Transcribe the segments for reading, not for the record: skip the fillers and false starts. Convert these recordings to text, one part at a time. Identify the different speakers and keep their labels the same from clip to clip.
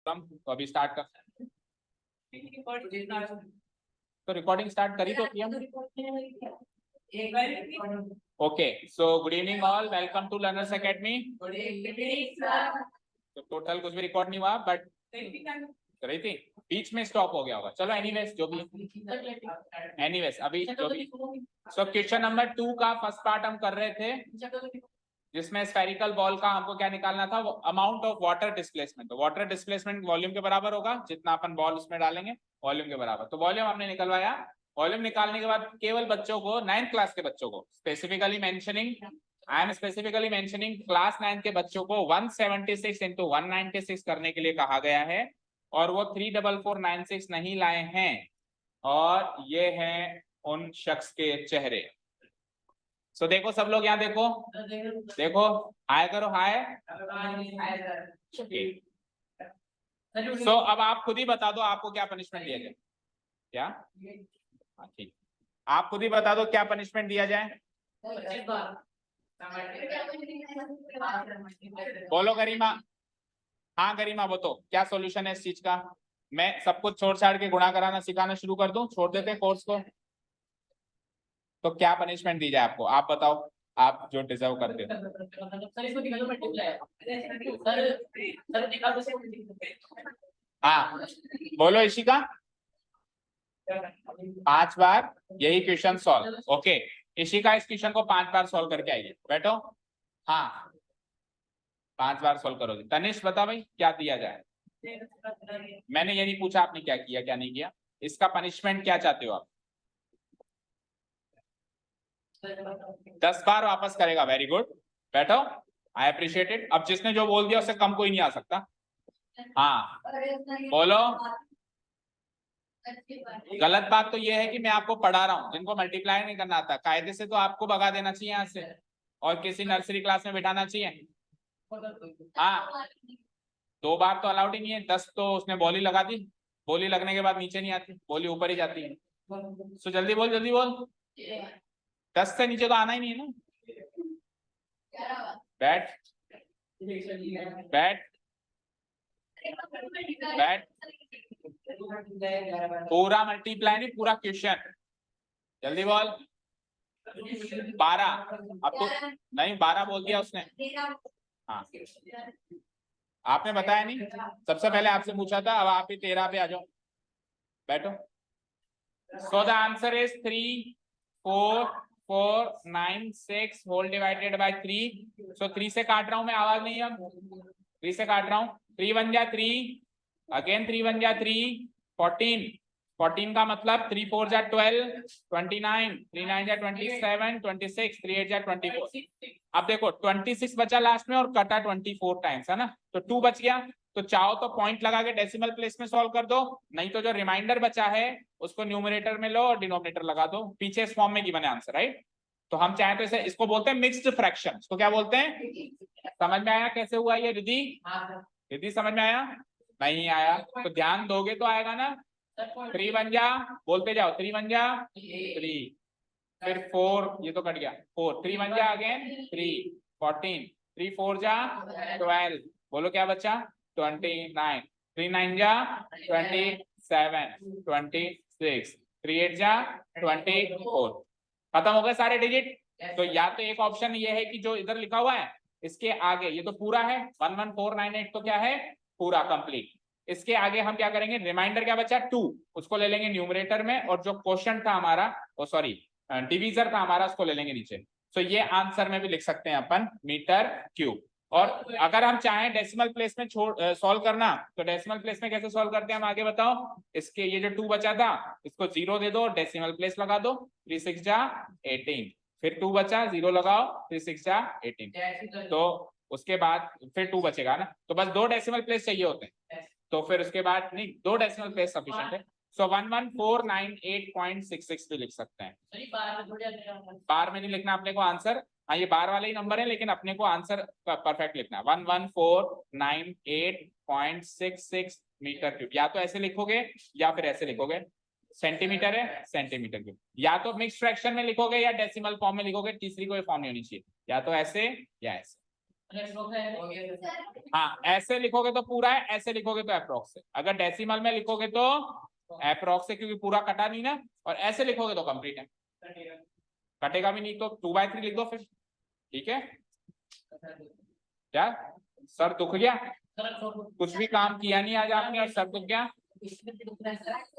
Speaker 1: कम, तो अभी स्टार्ट कर। तो रिकॉर्डिंग स्टार्ट करी तो okay, so good evening all, welcome to learners academy. तो टोटल कुछ भी रिकॉर्ड नहीं हुआ, बट रही थी, बीच में स्टॉप हो गया होगा। चलो एनीवेज जो भी, एनीवेज अभी जो भी। सो क्वेश्चन नंबर 2 का फर्स्ट पार्ट हम कर रहे थे, जिसमें स्फेरिकल बॉल का हमको क्या निकालना था, वो अमाउंट ऑफ वाटर डिस्प्लेसमेंट। तो वाटर डिस्प्लेसमेंट वॉल्यूम के बराबर होगा, जितना अपन बॉल उसमें डालेंगे वॉल्यूम के बराबर। तो वॉल्यूम हमने निकलवाया। वॉल्यूम निकालने के बाद केवल बच्चों को, 9th क्लास के बच्चों को, specifically mentioning, I am specifically mentioning class 9 के बच्चों को 176 इंटू 196 करने के लिए कहा गया है, और वो 34496 नहीं लाए हैं, और ये है उन शख्स के चेहरे। सो देखो सब लोग यहाँ देखो, देखो हाय करो, हाय। सो अब आप खुद ही बता दो आपको क्या पनिशमेंट दिया जाए। क्या? ठीक, आप खुद ही बता दो क्या पनिशमेंट दिया जाए। बोलो गरिमा। हाँ गरिमा बताओ क्या सॉल्यूशन है इस चीज का। मैं सब कुछ छोड़ छाड़ के गुणा कराना सिखाना शुरू कर दूं, छोड़ देते कोर्स को, तो क्या पनिशमेंट दी जाए आपको, आप बताओ, आप जो डिजर्व करते हो। हाँ बोलो इशिका। 5 बार यही क्वेश्चन सॉल्व। ओके, इशिका इस क्वेश्चन को 5 बार सॉल्व करके आइए, बैठो। हाँ 5 बार सॉल्व करोगे। तनिष्क बता भाई क्या दिया जाए। मैंने ये नहीं पूछा आपने क्या किया क्या नहीं किया, इसका पनिशमेंट क्या चाहते हो आप। 10 बार वापस करेगा, वेरी गुड, बैठो, आई अप्रिशिएट इट। अब जिसने जो बोल दिया उससे कम कोई नहीं आ सकता। हाँ बोलो। गलत बात तो ये है कि मैं आपको पढ़ा रहा हूँ, जिनको मल्टीप्लाई नहीं करना आता कायदे से तो आपको भगा देना चाहिए यहाँ से, और किसी नर्सरी क्लास में बिठाना चाहिए। हाँ 2 बार तो अलाउड ही नहीं है, 10 तो उसने बोली लगा दी, बोली लगने के बाद नीचे नहीं आती, बोली ऊपर ही जाती है। सो जल्दी बोल जल्दी बोल, 10 से नीचे तो आना ही नहीं है ना। बैठ बैठ बैठ, पूरा मल्टीप्लाई नहीं, पूरा क्वेश्चन, जल्दी बोल। 12, अब तो नहीं 12 बोल दिया उसने। हाँ आपने बताया नहीं, सबसे पहले आपसे पूछा था, अब आप ही 13 पे आ जाओ, बैठो। So the answer is 3 4 4 9 6 whole divided by 3। So 3 से काट रहा हूं मैं, आवाज नहीं है, अब 3 से काट रहा हूं। 3 1 जा 3, अगेन 3 1 जा 3, 14 14 का मतलब 3 4 जा 12, 29 3 9 जा 27, 26 3 8 जा 24। अब देखो 26 बचा लास्ट में और कटा 24 टाइम्स, है ना, तो 2 बच गया। तो चाहो तो पॉइंट लगा के डेसिमल प्लेस में सॉल्व कर दो, नहीं तो जो रिमाइंडर बचा है उसको न्यूमरेटर में लो और डिनोमिनेटर लगा दो, पीछे इस फॉर्म में गिवन है आंसर, राइट। तो हम चाहे तो इसे, इसको बोलते हैं मिक्स्ड फ्रैक्शन, इसको क्या बोलते हैं। समझ में आया कैसे हुआ ये रिद्धि? रिद्धि समझ में आया? नहीं आया तो ध्यान दोगे तो आएगा ना। 3 1 जा, बोलते जाओ, 3 1 जा 3, फिर 4, ये तो कट गया, 4 3 1 जा अगेन 3 14, 3 4 जा 12, बोलो क्या बचा 29, 3 9 जा 27, 26, 3 8 जा 24। खत्म हो गए सारे डिजिट। तो या तो एक ऑप्शन ये है कि जो इधर लिखा हुआ है इसके आगे, ये तो पूरा है 11498, तो क्या है पूरा कंप्लीट। इसके आगे हम क्या करेंगे, रिमाइंडर क्या बचा 2, उसको ले लेंगे न्यूमरेटर में, और जो क्वोशंट था हमारा, ओ सॉरी डिवीजर था हमारा, उसको ले लेंगे नीचे। तो ये आंसर में भी लिख सकते हैं अपन मीटर क्यूब। और अगर हम चाहें डेसिमल प्लेस में सॉल्व करना, तो डेसिमल प्लेस में कैसे सॉल्व करते हैं हम आगे बताओ। इसके ये जो 2 बचा था इसको 0 दे दो, डेसिमल प्लेस लगा दो, 3 6 जा 18, फिर 2 बचा 0 लगाओ, 3 6 जा 18, तो उसके बाद फिर 2 बचेगा ना, तो बस 2 डेसिमल प्लेस चाहिए होते हैं, तो फिर उसके बाद नहीं 2 डेसिमल प्लेस सफिशिएंट है। सो 11498.66 भी लिख सकते हैं। बार में नहीं लिखना अपने को आंसर, हाँ ये बार वाले ही नंबर है, लेकिन अपने को आंसर परफेक्ट लिखना है 11498.66 मीटर क्यूब। या तो ऐसे लिखोगे या फिर ऐसे लिखोगे, सेंटीमीटर है सेंटीमीटर क्यूब, या तो मिक्स फ्रैक्शन में लिखोगे या डेसिमल फॉर्म में लिखोगे, तीसरी कोई फॉर्म नहीं होनी चाहिए, या तो ऐसे या ऐसे। हाँ, ऐसे लिखोगे तो पूरा है, ऐसे लिखोगे तो अप्रोक्स है। अगर डेसिमल में लिखोगे तो अप्रोक्स है, क्योंकि पूरा कटा नहीं ना, और ऐसे लिखोगे तो कंप्लीट है। कटेगा भी नहीं तो 2/3 लिख दो फिर, ठीक है। क्या सर दुख गया? कुछ भी काम किया नहीं आज आपने और सर दुख गया?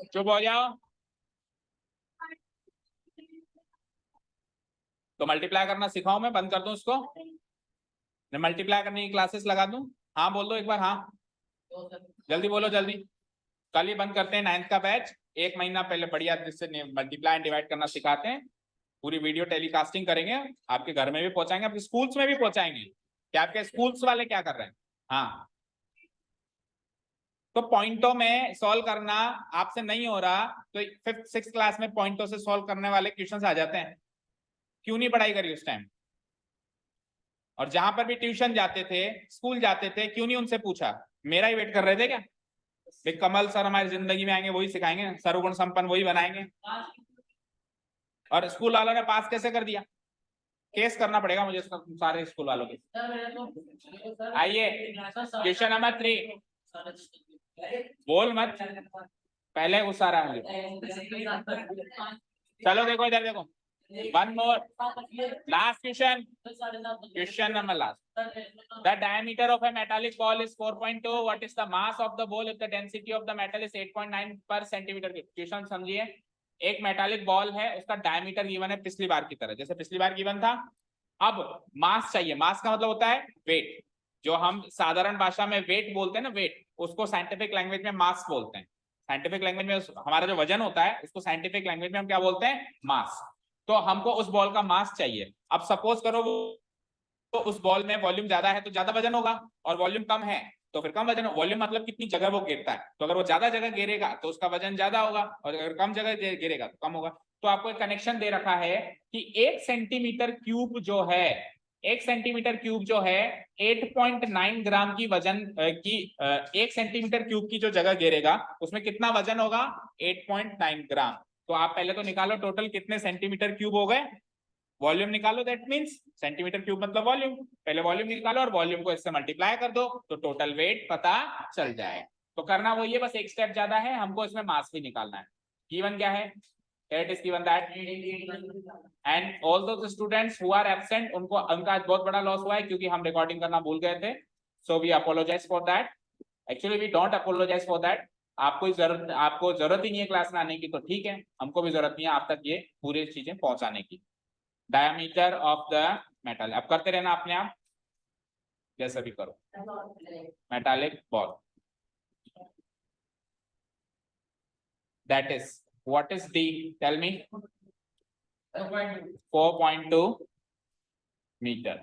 Speaker 1: चुप हो जाओ। तो मल्टीप्लाई करना सिखाऊं मैं, बंद कर दूं इसको, मैं मल्टीप्लाई करने की क्लासेस लगा दूं? हाँ बोल दो एक बार, हाँ जल्दी बोलो जल्दी। कल ही बंद करते हैं 9th का बैच, 1 महीना पहले बढ़िया जिससे मल्टीप्लाई एंड डिवाइड करना सिखाते हैं। पूरी वीडियो टेलीकास्टिंग करेंगे, आपके घर में भी पहुंचाएंगे, आपके स्कूल्स में भी पहुंचाएंगे कि आपके स्कूल्स वाले क्या कर रहे हैं। हाँ, तो पॉइंटों में सॉल्व करना आपसे नहीं हो रहा तो 5th 6th क्लास में पॉइंटों से सॉल्व करने वाले क्वेश्चंस आ जाते हैं। क्यों नहीं पढ़ाई करी उस टाइम? और जहां पर भी ट्यूशन जाते थे, स्कूल जाते थे, क्यों नहीं उनसे पूछा? मेरा ही वेट कर रहे थे क्या? भाई कमल सर हमारी जिंदगी में आएंगे, वही सिखाएंगे, सर्वगुण संपन्न वही बनाएंगे। और स्कूल वालों ने पास कैसे कर दिया? केस करना पड़ेगा मुझे सारे स्कूल वालों के। आइए क्वेश्चन नंबर 3, बोल मत, पहले गुस्सा आ रहा है मुझे। चलो देखो इधर देखो, one more, last question, question number last. The diameter of a metallic ball is 4.2. What is the mass of the ball if the density of the metal is 8.9 per centimeter? Question समझिए, एक metallic ball है, उसका diameter given है पिछली बार की तरह, जैसे पिछली बार गिवन था। अब मास चाहिए, मास का मतलब होता है वेट, जो हम साधारण भाषा में वेट बोलते हैं ना, वेट, उसको साइंटिफिक लैंग्वेज में मास बोलते हैं। साइंटिफिक लैंग्वेज में हमारा जो वजन होता है उसको साइंटिफिक लैंग्वेज में हम क्या बोलते हैं? मास। तो हमको उस बॉल का मास चाहिए। अब सपोज करो तो उस बॉल में वॉल्यूम ज्यादा है तो ज्यादा वजन होगा, और वॉल्यूम कम है तो फिर कम वजन हो। वॉल्यूम मतलब कितनी जगह वो घेरता है, तो अगर वो ज्यादा जगह घेरेगा तो उसका वजन ज्यादा होगा, और अगर कम जगह घेरेगा तो कम होगा। तो आपको एक कनेक्शन दे रखा है कि 1 सेंटीमीटर क्यूब जो है, 1 सेंटीमीटर क्यूब जो है 8.9 ग्राम की वजन की 1 सेंटीमीटर क्यूब की जो जगह घेरेगा उसमें कितना वजन होगा? 8.9 ग्राम। तो आप पहले तो निकालो टोटल कितने सेंटीमीटर क्यूब हो गए, वॉल्यूम निकालो, दैट मींस सेंटीमीटर क्यूब मतलब वॉल्यूम, पहले वॉल्यूम निकालो और वॉल्यूम को इससे मल्टीप्लाई कर दो तो टोटल वेट पता चल जाए। तो करना वो ये, बस एक स्टेप ज्यादा है, हमको इसमें मास भी निकालना है। गिवन क्या है? It is given that, and all those students who are absent, उनको उनका बहुत बड़ा लॉस हुआ है क्योंकि हम रिकॉर्डिंग करना भूल गए थे, so we apologize for that. Actually we don't apologize for that, आपको जरूरत ही नहीं है क्लास में आने की, तो ठीक है, हमको भी जरूरत नहीं है आप तक ये पूरी चीजें पहुंचाने की। डायमीटर ऑफ द मेटल, अब करते रहना अपने आप, जैसा भी करो। Metallic ball, that is, what is D? Tell me. 4.2 metre,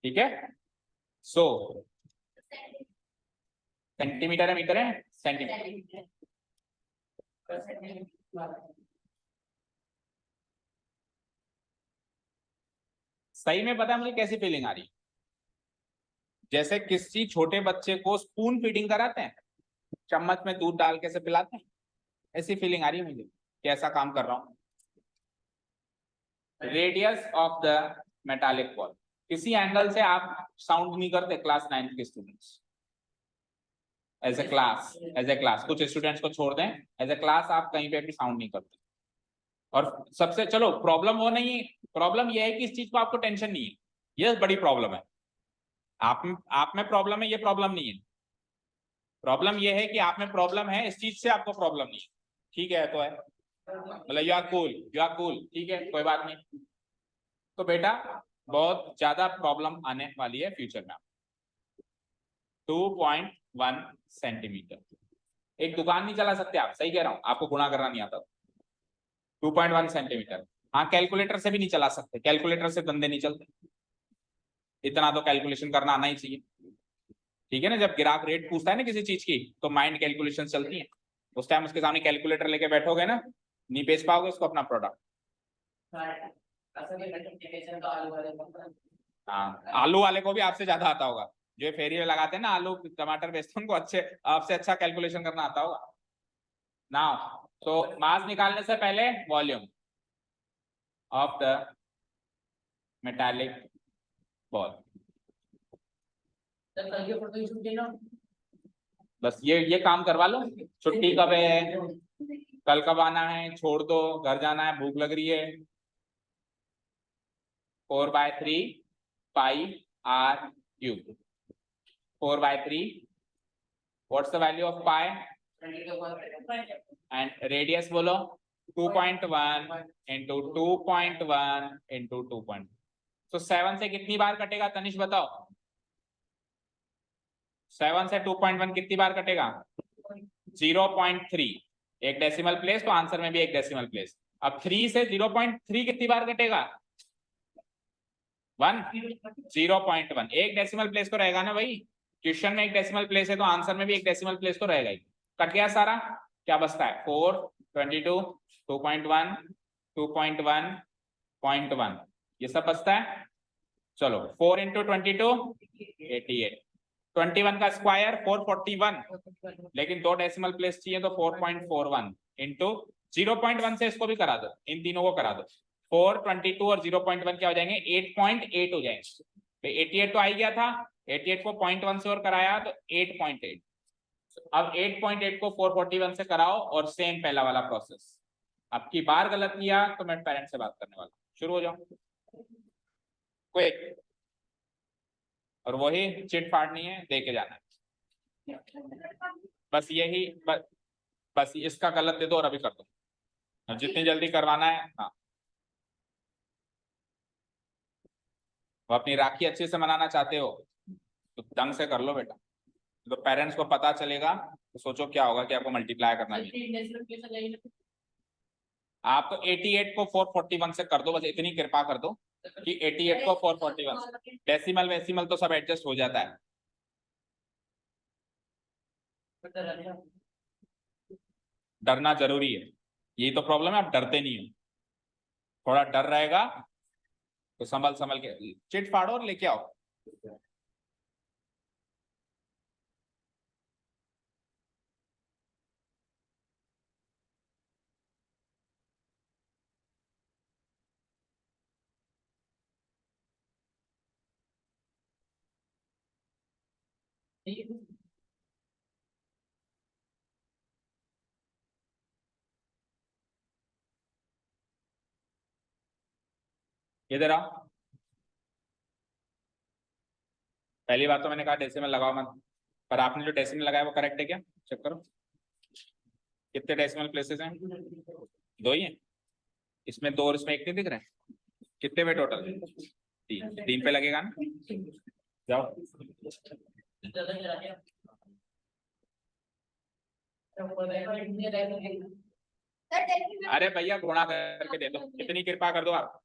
Speaker 1: ठीक है। सो सेंटीमीटर है, मीटर है, सेंटीमीटर। सही में पता है मुझे कैसी फीलिंग आ रही है? जैसे किसी छोटे बच्चे को स्पून फीडिंग कराते हैं, चम्मच में दूध डाल के से पिलाते हैं, ऐसी फीलिंग आ रही है मुझे कि ऐसा काम कर रहा हूं। Radius of the metallic ball, किसी एंगल से आप साउंड नहीं करते क्लास 9th के students, as a class, as a class, कुछ स्टूडेंट्स को छोड़ दें, एज ए क्लास आप कहीं पे भी साउंड नहीं करते। और सबसे, चलो प्रॉब्लम वो नहीं, प्रॉब्लम ये है कि इस चीज को आपको टेंशन नहीं है, ये बड़ी प्रॉब्लम है। आप में प्रॉब्लम है, ये प्रॉब्लम नहीं है। प्रॉब्लम ये है कि आप में प्रॉब्लम है, इस चीज से आपको प्रॉब्लम नहीं है, ठीक है? तो है मतलब you are cool, you are cool, ठीक है, कोई बात नहीं। तो बेटा बहुत ज्यादा प्रॉब्लम आने वाली है फ्यूचर में। 2.1 सेंटीमीटर, एक दुकान नहीं चला सकते आप, सही कह रहा हूं, आपको गुणा करना नहीं आता। 2.1 सेंटीमीटर, हाँ कैलकुलेटर से भी नहीं चला सकते, कैलकुलेटर से धंधे नहीं चलते, इतना तो कैलकुलेशन करना आना ही चाहिए, ठीक है ना। जब ग्राहक रेट पूछता है ना किसी चीज की तो माइंड कैलकुलेशन चलती है, उस टाइम उसके सामने कैलकुलेटर लेके बैठोगे ना, नहीं बेच पाओगे उसको अपना प्रोडक्ट। हाँ, आलू वाले को भी आपसे ज्यादा आता होगा, जो फेरी में लगाते हैं ना आलू टमाटर बेचते हैं, उनको अच्छे आपसे अच्छा कैलकुलेशन करना आता होगा ना। तो मास निकालने से पहले volume of the metallic ball. बस ये काम करवा लो। छुट्टी कब है, कल कब आना है, छोड़ दो, घर जाना है, भूख लग रही है। 4/3 पाई r cube. 4/3 what's the value of pi and radius बोलो 2.1 इंटू 2.1 इंटू 2.1। तो 7 से कितनी बार कटेगा तनिष बताओ? 7 से 2.1 कितनी बार कटेगा? 0.3। एक डेसिमल प्लेस तो आंसर में भी एक डेसिमल प्लेस। अब 3 से 0.3 कितनी बार कटेगा? 1। 0.1 एक डेसिमल प्लेस तो रहेगा ना भाई। क्वेश्चन में एक डेसिमल प्लेस है तो आंसर में भी एक डेसिमल प्लेस तो रहेगा ही। कट गया सारा। क्या बचता है? 4, 22, 2.1, 2.1, 0.1 ये सब बचता है। चलो 4 इंटू 22 88। 21 का स्क्वायर 441, लेकिन 2 डेसिमल प्लेस चाहिए तो 4.41 इंटू 0.1 से इसको भी करा दो, इन तीनों को करा दो। 4, 22 और 0.1 क्या हो जाएंगे? 8.8 हो जाएंगे। 88 तो आ ही गया था, 88 को 0.1 से और कराया तो 8.8। अब 8.8 को 441 से कराओ और सेम पहला वाला प्रोसेस। अब की बार गलत किया तो मैं पेरेंट्स से बात करने वाला। शुरू हो जाओ क्विक। और वही चिट फाड़नी है, दे के जाना है। बस यही बस इसका गलत दे दो और अभी कर दो, जितनी जल्दी करवाना है। हाँ, वो अपनी राखी अच्छे से मनाना चाहते हो तो ढंग से कर लो बेटा, तो पेरेंट्स को पता चलेगा तो सोचो क्या होगा कि आपको मल्टीप्लाई करना है। आप तो 88 को 441 से कर दो, बस इतनी कृपा कर दो कि 88 को 441। डेसिमल वेसिमल तो सब एडजस्ट हो जाता है। डरना जरूरी है, यही तो प्रॉब्लम है, आप डरते नहीं हो। थोड़ा डर रहेगा तो संभल के चिट फाड़ो और लेके आओ। इधर आओ। पहली बात तो मैंने कहा डेसिमल लगाओ मत, पर आपने जो डेसिमल लगाया वो करेक्ट है क्या? चेक करो कितने डेसिमल प्लेसेस हैं? 2 ही हैं इसमें, 2 और इसमें 1 नहीं दिख रहे हैं। कितने पे टोटल? 3 पे लगेगा ना। जाओ अरे भैया घोड़ा करके दे दो, इतनी कृपा कर दो आप।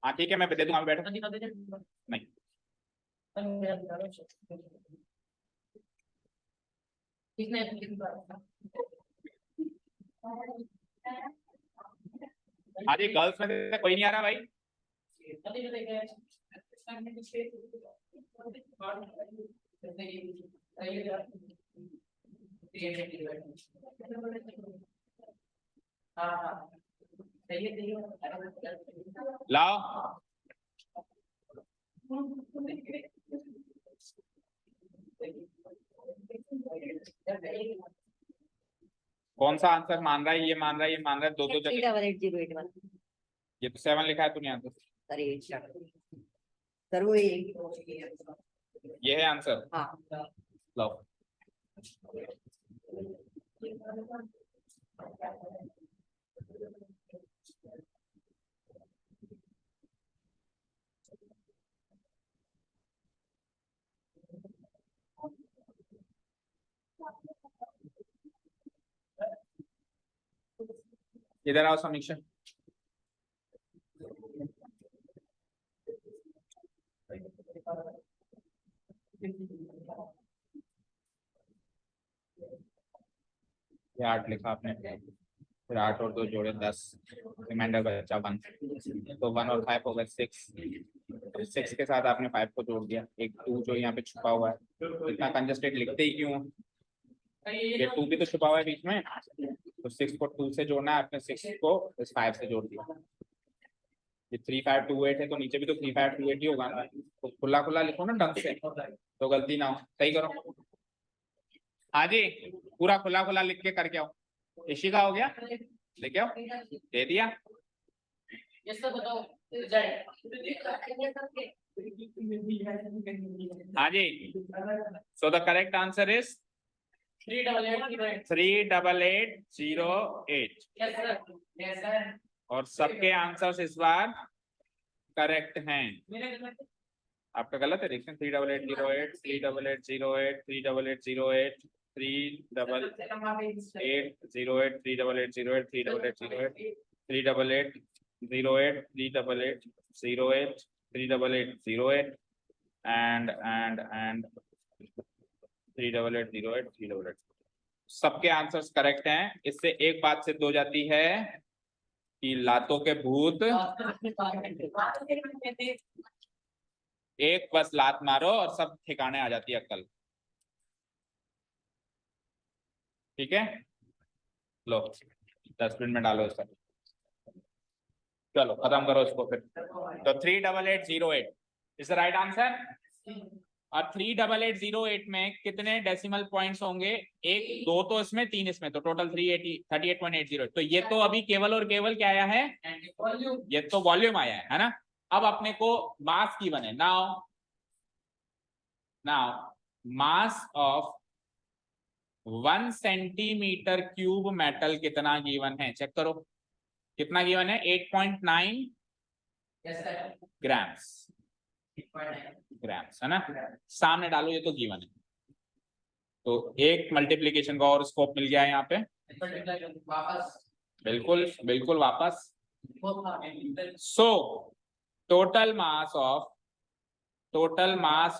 Speaker 1: हाँ ठीक है, मैं दे दूंगा, बैठो। नहीं अरे गर्ल्स में से कोई नहीं आ रहा भाई। लाओ कौन सा आंसर मान रहा है? ये मान रहा है, ये मान रहा है, 2-2 जगह। ये तो 7 लिखा है तूने आंसर।
Speaker 2: सर वो
Speaker 1: ये है आंसर।
Speaker 2: हाँ।
Speaker 1: लो इधर आओ समीक्षा। ये 8 लिखा आपने, फिर 8 और 2 जोड़े 10, रिमाइंडर बचा 1, तो 1 और 5 हो गए 6। 6 के साथ आपने 5 को जोड़ दिया, एक 2 जो यहाँ पे छुपा हुआ है। इतना कंजस्टेड लिखते ही क्यों? ये 2 भी तो छुपा हुआ है बीच में, तो 6 को 2 से जोड़ना है, आपने 6 को 5 से जोड़ दिया। ये 3528 है तो नीचे भी तो 3528 ही होगा ना, तो खुला खुला लिखो ना ढंग से, तो गलती ना हो, सही करो। हाँ जी, पूरा खुला खुला लिख के करके आओ। इसी का हो गया, लेके आओ, दे दिया। हाँ जी, so the correct answer is 38808। और सबके आंसर्स इस बार करेक्ट हैं। आपका गलत है, देखते हैं। 38808, 38808, 38808, 38808, 38808, 38808, 38808, 38808, 38808 and 38808, 388। सबके आंसर्स करेक्ट हैं। इससे एक बात सिद्ध हो जाती है कि लातों के भूत, एक बस लात मारो और सब ठिकाने आ जाती है अक्ल। ठीक है, लो डस्टबिन में डालो इसका, चलो खत्म करो इसको फिर। तो 38808 इज द राइट आंसर। और 38808 में कितने डेसिमल पॉइंट्स होंगे? एक, दो तो इसमें, तीन इसमें, तो टोटल 38.808। तो ये तो अभी केवल और केवल क्या आया है? ये तो वॉल्यूम आया है ना। अब अपने को मास की बने। Now mass of 1 centimetre cube metal कितना गिवन है? चेक करो कितना गिवन है। 8.9 ग्राम्स, है ना। सामने डालो, ये तो गिवन है। तो एक मल्टीप्लीकेशन का और स्कोप मिल गया है यहाँ पे। बिल्कुल बिल्कुल वापस। So total mass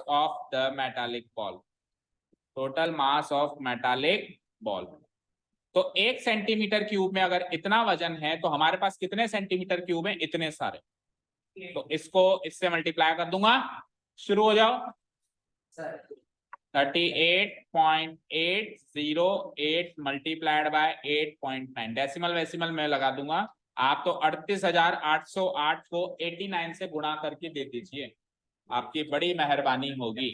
Speaker 1: of the metallic ball, total mass of metallic ball. तो 1 सेंटीमीटर क्यूब में अगर इतना वजन है तो हमारे पास कितने सेंटीमीटर क्यूब है? इतने सारे। तो इसको इससे मल्टीप्लाई कर दूंगा, शुरू हो जाओ। 38.808 मल्टीप्लाइड बाय 8.9, डेसिमल वेसिमल में लगा दूंगा। आप तो 38,808 को 89 से गुणा करके दे दीजिए, आपकी बड़ी मेहरबानी होगी।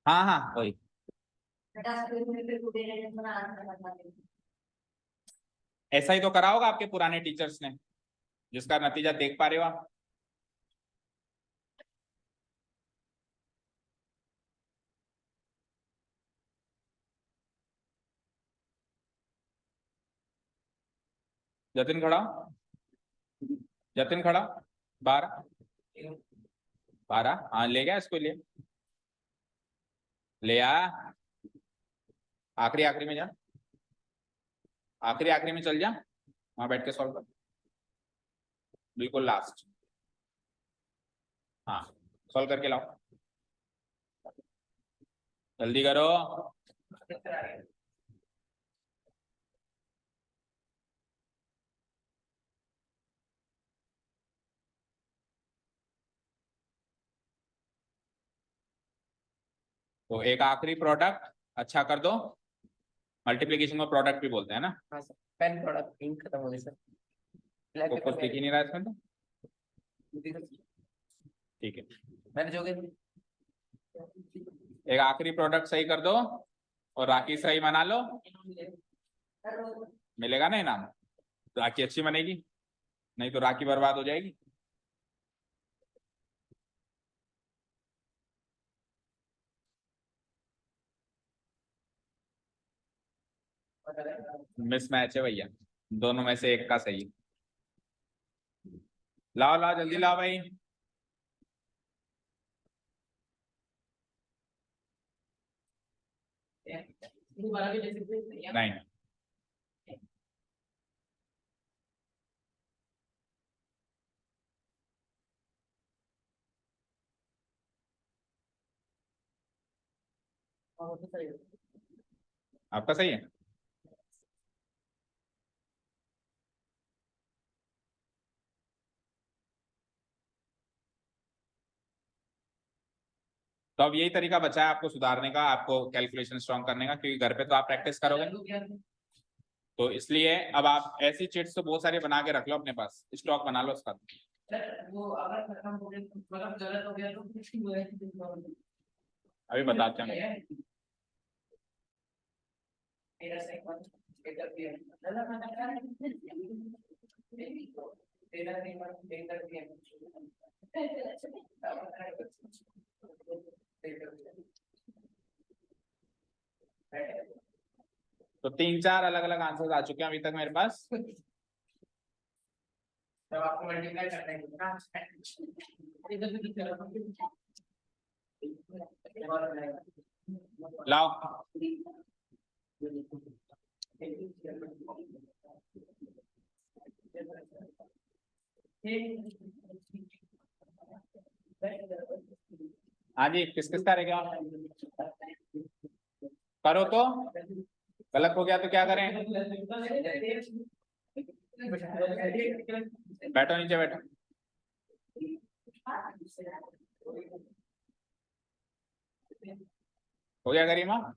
Speaker 1: हाँ हाँ वही, ऐसा ही तो करा होगा आपके पुराने टीचर्स ने, जिसका नतीजा देख पा रहे हो आप। जतिन खड़ा, जतिन खड़ा। 12 12, हाँ ले गया इसको, ले आ। आखिरी आखिरी में जा, आखिरी आखिरी में चल जा, वहां बैठ के सॉल्व कर, बिल्कुल लास्ट। हाँ सॉल्व करके लाओ, जल्दी करो। तो एक आखिरी प्रोडक्ट अच्छा कर दो, मल्टीप्लिकेशन में प्रोडक्ट भी बोलते हैं ना।
Speaker 2: हाँ सर, पेन प्रोडक्ट इंक खत्म हो गई सर।
Speaker 1: तो कुछ दिख ही नहीं रहा इसमें तो, ठीक है।
Speaker 2: मैंने जो
Speaker 1: एक आखिरी प्रोडक्ट सही कर दो और राखी सही बना लो, मिलेगा ना इनाम। राखी अच्छी बनेगी, नहीं तो राखी बर्बाद हो जाएगी। मिसमैच है भैया, दोनों में से एक का सही। लाओ लाओ जल्दी लाओ भाई। नहीं, आपका सही है। तो अब यही तरीका बचा है आपको सुधारने का, आपको कैलकुलेशन स्ट्रॉन्ग करने का, क्योंकि घर पे तो आप प्रैक्टिस करोगे। तो इसलिए अब आप ऐसी चिट्स तो बहुत सारी बना के रख लो अपने पास, स्टॉक बना लो उसका।
Speaker 2: वो अगर खत्म हो गया मतलब गलत हो गया तो कुछ नहीं हुआ।
Speaker 1: अभी बताते हैं।
Speaker 2: मेरा सेकंड बेटर भी है
Speaker 1: तो 3-4 अलग अलग आंसर आ चुके हैं अभी तक मेरे पास।
Speaker 2: जब आपको मल्टीप्लाई करना है
Speaker 1: लाओ हाँ जी, किस किस का रहेगा? करो तो, गलत हो गया तो क्या करें? बैठो नीचे बैठो। हो गया गरिमा?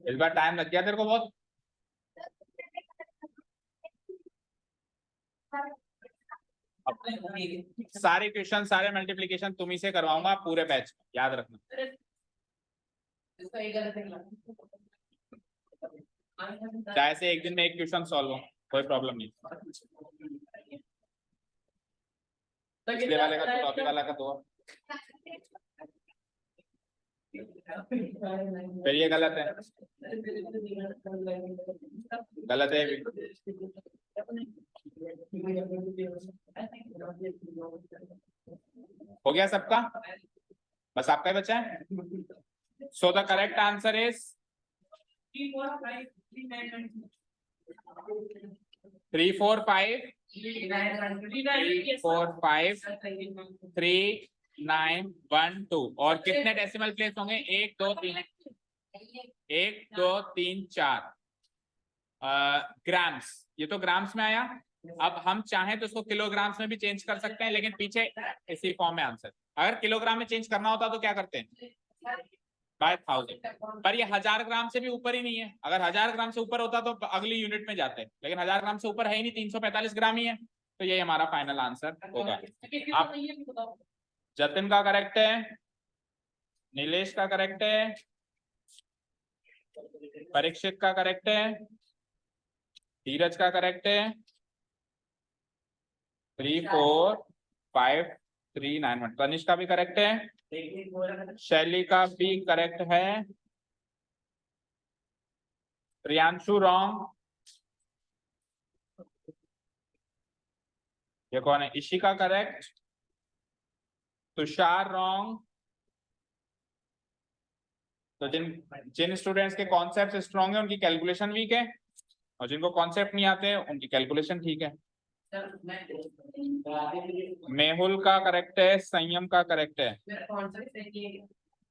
Speaker 1: इस बार टाइम लग गया तेरे को बहुत। सारे क्वेश्चन सारे मल्टीप्लिकेशन तुम ही से करवाऊंगा पूरे बैच, याद रखना। चाहे से एक दिन में एक क्वेश्चन सॉल्व हो, कोई प्रॉब्लम नहीं। पिछले वाले का तो टॉपिक वाला का तो फिर ये गलत है, गलत है भी। हो गया सबका? बस आपका ही बचा है। सो द करेक्ट आंसर इज 3, 4, 5 3, 4, 5 3, 9, 1, 2। और कितने डेसिमल प्लेस होंगे? 1, 2, 3 1, 2, 3, 4 ग्राम्स। ये तो ग्राम्स में आया। अब हम चाहें तो इसको किलोग्राम्स में भी चेंज कर सकते हैं, लेकिन पीछे इसी फॉर्म में आंसर। अगर किलोग्राम में चेंज करना होता तो क्या करते हैं? बाय 1000। पर ये 1000 ग्राम से भी ऊपर ही नहीं है। अगर 1000 ग्राम से ऊपर होता तो अगली यूनिट में जाते हैं, लेकिन 1000 ग्राम से ऊपर है ही नहीं, 345 ग्राम ही है। तो ये हमारा फाइनल आंसर होगा। आप जतिन का करेक्ट है, नीलेश का करेक्ट है, परीक्षित का करेक्ट है, धीरज का करेक्ट है। 3, 4, 5, 3, 9, 1। तनिष का भी करेक्ट है, शैली का भी करेक्ट है, प्रियांशु रॉन्ग। ये कौन है? Ishika correct, Tushar wrong. तो जिन स्टूडेंट्स के कॉन्सेप्ट स्ट्रॉन्ग है उनकी कैलकुलेशन वीक है, और जिनको कॉन्सेप्ट नहीं आते उनकी कैलकुलेशन ठीक है। मेहुल का करेक्ट है, संयम का करेक्ट है,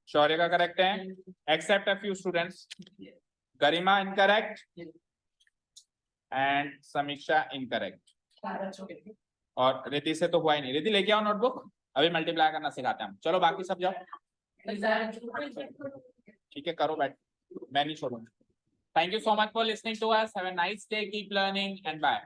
Speaker 1: शौर्य का करेक्ट है, except a few students. Garima incorrect and Samiksha incorrect. और रिति से तो हुआ ही नहीं। रिति लेके आओ नोटबुक, अभी मल्टीप्लाई करना सिखाते हैं हम। चलो बाकी सब जाओ। ठीक है, करो बैठ, मैं नहीं छोड़ूंगा। Thank you so much for listening to us. Have a nice day. Keep learning and bye.